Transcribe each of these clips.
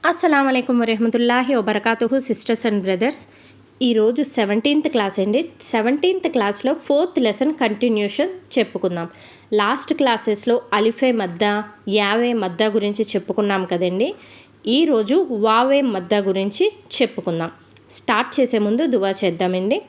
అస్సలాము అలైకుం వరహమతుల్లాహి వబర్కాతుహు sisters and brothers. ఈరోజు 17th క్లాస్ అండి. 17th క్లాస్లో 4th లెసన్ కంటిన్యూషన్ చెప్పుకుందాం. లాస్ట్ క్లాసెస్లో అలిఫే మద్ద, యావే మద్ద గురించి చెప్పుకున్నాం కదండి. ఈరోజు వావే మద్ద గురించి చెప్పుకుందాం. స్టార్ట్ చేసే ముందు దువా చేద్దామండి.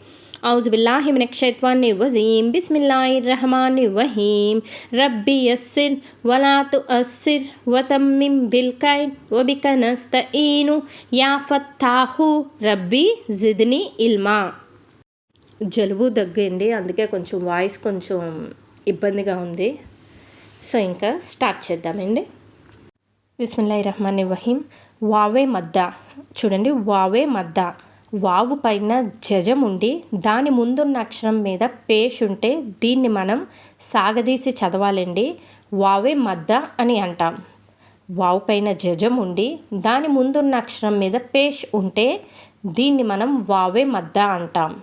औज़ु बिल्लाहि मिनश शैतानिर रजीम बिस्मिल्लाहिर रहमानिर रहीम रब्बी यस्सिर वला तुअस्सिर वतम्मिम बिल खैर वबिका नस्तईनु या फत्ताहु రబ్బీ జిద్ని ఇల్మా. జలుబు దగ్గండి, అందుకే కొంచెం వాయిస్ కొంచెం ఇబ్బందిగా ఉంది. సో ఇంకా స్టార్ట్ చేద్దామండి. బిస్మిల్లాహిర్ రహమానిర్ రహీం. వావే మద్ద చూడండి. వావే మద్ద, వావు పైన జజం ఉండి దాని ముందున్న అక్షరం మీద పేష్ ఉంటే దీన్ని మనం సాగదీసి చదవాలండి. వావే మద్ద అని అంటాం. వావు పైన జజం ఉండి దాని ముందున్న అక్షరం మీద పేష్ ఉంటే దీన్ని మనం వావే మద్ద అంటాం.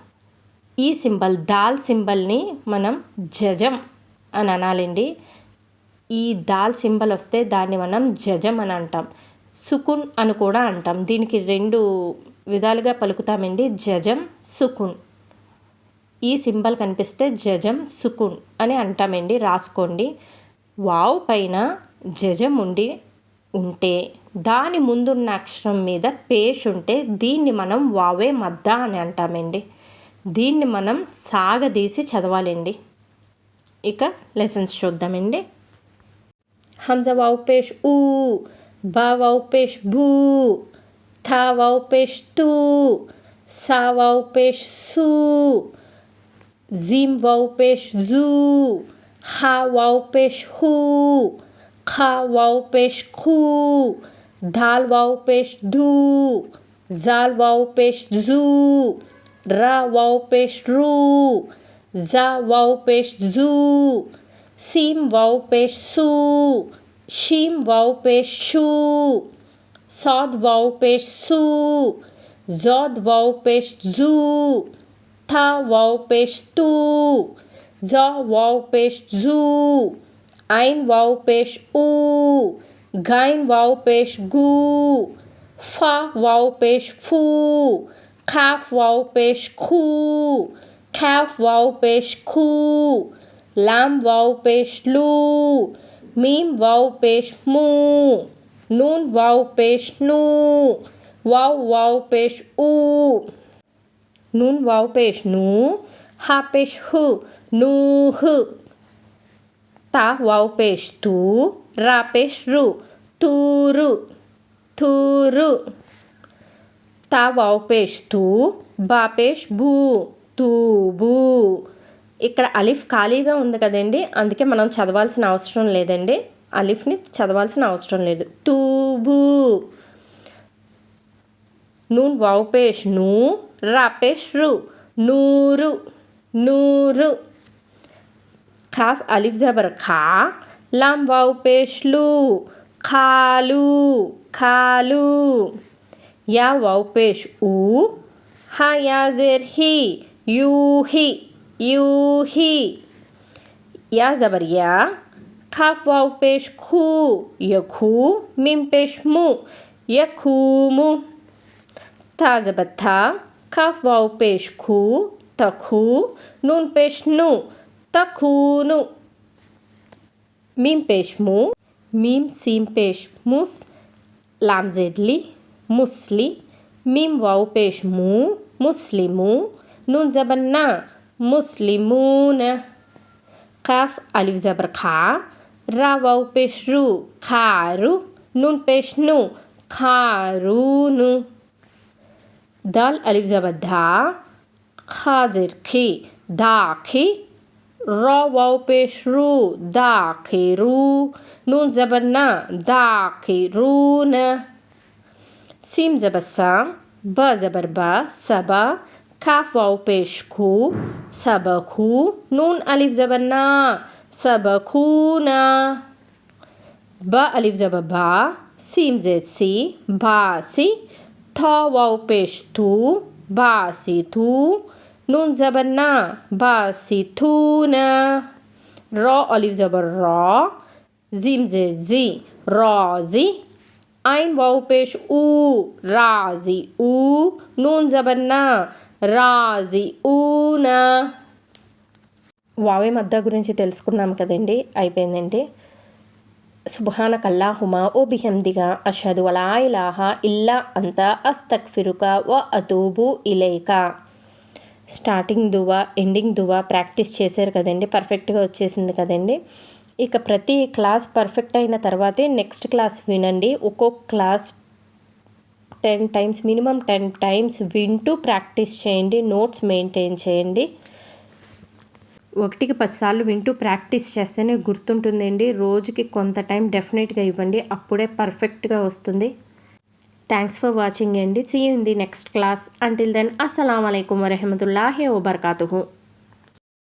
ఈ సింబల్ దాల్ సింబల్ని మనం జజం అని అనాలండి. ఈ దాల్ సింబల్ వస్తే దాన్ని మనం జజం అని అంటాం. సుకున్ అని కూడా అంటాం. దీనికి రెండు విధాలుగా పలుకుతామండి, జజం సుకున్. ఈ సింబల్ కనిపిస్తే జజం సుకున్ అని అంటామండి, రాసుకోండి. వావ్ పైన జజం ఉంటే దాని ముందున్న అక్షరం మీద పేష్ ఉంటే దీన్ని మనం వావే మద్ద అని అంటామండి. దీన్ని మనం సాగదీసి చదవాలండి. ఇక లెసన్స్ చూద్దామండి. హంజా వావ్ పేష్ ఊ, బా వావ్ పేష్ భూ, థా వావ్ పేష్ తూ, సా వావ్ పేష్ సూ, జీమ్ వావ్ పేష్ జూ, హా వావ్ పేష్ హూ, ఖా వావ్ పేష్ ఖూ, దాల్ వావ్ పేష్ ధూ, జాల్ వావ్ పేష్ జూ, రా వావ్ పేష్ రూ, జా వావ్ పేష్ జూ, సీమ్ వావ్ పేష్ సూ, షీమ్ వావ్ పేష్ షూ, साद वाव पेश सू, जौद वाव पेश जू, था वाव पेश तू, जा वाव पेश जू, आइन वाव पेश ऊ, गाइन वाव पेश गू, फा वाव पेश फू, खाफ वाव पेश खू, खाफ वाव पेश खू, लाम वाव पेश लू, मीम वाव पेश मू, नून वाव पेश नू, वाव वाव पेश ऊ, नून वाव पेश नू, हा पेश हु, नूह, ता वाव पेश तू, रा पेश रू, तूरु, तूरु, ता वाव पेश तू, बा पेश భూ, తూబు. ఇక్కడ అలిఫ్ ఖాళీగా ఉంది కదండి, అందుకే మనం చదవాల్సిన అవసరం లేదండి. అలిఫ్ని చదవాల్సిన అవసరం లేదు. తూబు. నూన్ వావ్ పేష్ నూ, రా పేష్ రు, నూరు, నూరు. ఖాఫ్ అలిఫ్ జబర్ ఖా, లామ్ వావ్ పేష్ లూ, ఖాలు, ఖాలు. యా వావ్ పేష్ ఊ, హా యా జెర్ హి, యూహి, యూహి. యా జబర్ యా, खाफ वाव पेश खू, यखू, मीम पेश मू, यखूमु. था जबर था, खाफ वाव पेश खू, तखू, नून पेश नू, तखूनु. मीम पेश मू, मीम सीम पेश मुस, लाम जेडली, मुस्ली. मीम वाव पेश मू, मुस्लिमू, नून जबर ना, मुस्लिमून. खाफ अलिफ जबर खा, रा वाव पेश रू, खारू, नून पेश नू, खारूनु. दाल अलिफ जबर धा, खा जेर खी, दाखी. रा वाव पेश रू, दाखिरू, नून जबर ना, दाखिरून. सीम जबर सा, बा जबर बा, सबा. खाफ वाव पेश खू, सबखू, नून अलिफ जबर ना, सबखूना. बा अलिफ जबर बा, सीम जेद सी, बासी. था वाव पेश तू, बासी तू, नून जबर ना, बासी थूना. रा अलिफ जबर रा, जीम जेद जी, राजी. ఐన్ వావ్ పేష్ ఊ రాజీ ఊ నూన్ జబన్నా రాజీ ఊనా. వావే మద్దా గురించి తెలుసుకున్నాం కదండి, అయిపోయిందండి. సుబ్హానక అల్లాహుమా ఓ బిహమ్దిగా అష్హదు అలా ఇలాహా ఇల్లా అంత అస్తగ్ఫిరుక వ అతూబు ఇలైక. స్టార్టింగ్ దువా ఎండింగ్ దువా ప్రాక్టీస్ చేశారు కదండి, పర్ఫెక్ట్గా వచ్చేసింది కదండి. ఇక ప్రతి క్లాస్ పర్ఫెక్ట్ అయిన తర్వాతే నెక్స్ట్ క్లాస్ వినండి. ఒక్కొక్క క్లాస్ 10 టైమ్స్ మినిమం 10 టైమ్స్ వింటూ ప్రాక్టీస్ చేయండి, నోట్స్ మెయింటైన్ చేయండి. 1కి 10 సార్లు వింటూ ప్రాక్టీస్ చేస్తేనే గుర్తుంటుందండి. రోజుకి కొంత టైం డెఫినెట్గా ఇవ్వండి, అప్పుడే పర్ఫెక్ట్గా వస్తుంది. థ్యాంక్స్ ఫర్ వాచింగ్ అండి. See you in the next class. Until then అస్సలాము అలైకుం వరహమతుల్లాహి వబర్కాతుహు.